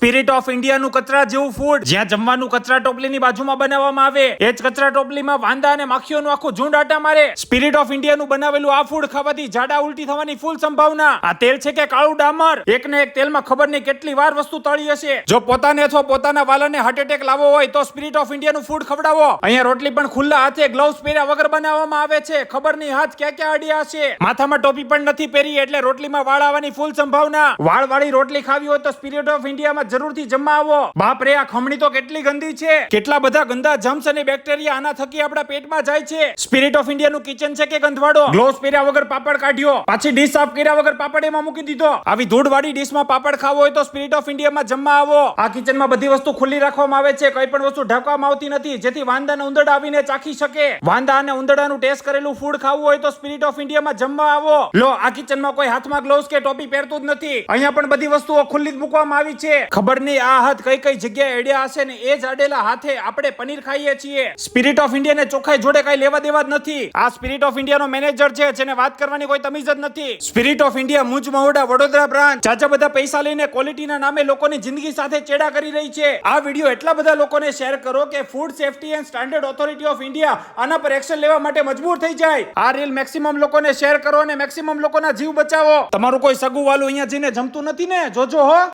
Spirit of ઇન્ડિયાનું કચરા જેવું food, જ્યાં જમવાનું કચરા ટોપલીની બાજુમાં બનાવવામાં આવે, એ જ કચરા ટોપલીમાં વાંદા અને માખીઓનું આખું ઝુંડ આટા મારે. સ્પિરિટ ઓફ ઇન્ડિયાનું બનાવેલું આ ફૂડ ખાવાથી જાડા ઉલટી થવાની ફૂલ સંભાવના. આ તેલ છે કે કાળું ડામર? એક ને એક તેલમાં ખબર નહીં કેટલી વાર વસ્તુ તળી હશે. જો પોતાને અથવા પોતાના વાલાને હાર્ટ એટેક લાવવો હોય તો સ્પિરિટ ઓફ ઇન્ડિયાનું ફૂડ ખવડાવો. અહીંયા રોટલી પણ ખુલ્લા હાથે ગ્લોવ્સ પહેર્યા વગર બનાવવામાં આવે છે. ખબર નહીં હાથ ક્યાં ક્યાં અડ્યા હશે. માથામાં ટોપી પણ નથી પહેરી એટલે રોટલીમાં વાળ આવવાની ફૂલ સંભાવના. વાળ વાળી રોટલી ખાવી હોય તો સ્પિરિટ ઓફ ઇન્ડિયામાં જરૂરથી જમવા આવો. બાપ રે, આ ખમણી તો કેટલી ગંદી છે. કેટલા બધા ગંદા જમ્સ અને બેક્ટેરિયા આના થકી આપણા પેટમાં જાય છે. સ્પિરિટ ઓફ ઇન્ડિયાનું કિચન છે કે ગંધવાડો? ગ્લોવ્સ પહેર્યા વગર પાપડ કાઢ્યો, પાછી ડીશ સાફ કર્યા વગર પાપડ એમાં મૂકી દીધો. આવી ધૂળવાળી ડીશમાં પાપડ ખાવો હોય તો સ્પિરિટ ઓફ ઇન્ડિયામાં જમવા આવો. આ કિચનમાં બધી વસ્તુ ખુલ્લી રાખવામાં આવે છે. કઈ પણ વસ્તુ ઢાંકવામાં આવતી નથી જેથી વાંદા અને ઉંદરડા આવીને ચાખી શકે. વાંદા અને ઉંદરડાનું ટેસ્ટ કરેલું ફૂડ ખાવું હોય તો સ્પિરિટ ઓફ ઇન્ડિયામાં જમવા આવો. લો, આ કિચનમાં કોઈ હાથમાં ગ્લોવ્સ કે ટોપી પહેરતું જ નથી. અહીંયા પણ બધી વસ્તુઓ ખુલ્લી જ મૂકવામાં આવી છે. ખબર નહીં આ હાથ કઈ કઈ જગ્યાએ અડ્યા હશે ને એ જ અડેલા હાથે આપણે પનીર ખાઈએ છીએ. સ્પિરિટ ઓફ ઇન્ડિયા ને ચોખ્ખાઈ જોડે કઈ લેવા દેવા જ નથી. આ સ્પિરિટ ઓફ ઇન્ડિયાનો મેનેજર છે જેને વાત કરવાની કોઈ તમીજ જ નથી. Spirit of India Munj Mahuda Vadodara branch ચાચા બધા પૈસા લઈને ક્વોલિટીના નામે લોકોની જિંદગી સાથે ચેડા કરી રહી છે. આ વિડિયો એટલા બધા લોકોને શેર કરો કે food safety and standard authority of India આના પર એક્શન લેવા માટે મજબૂર થઈ જાય. આ રીલ મેક્સિમમ લોકોને શેર કરો અને મેક્સિમમ લોકોના જીવ બચાવો. તમારું કોઈ સગું વાલું અહીંયા જઈને જમતું નથી ને? જોજો હો.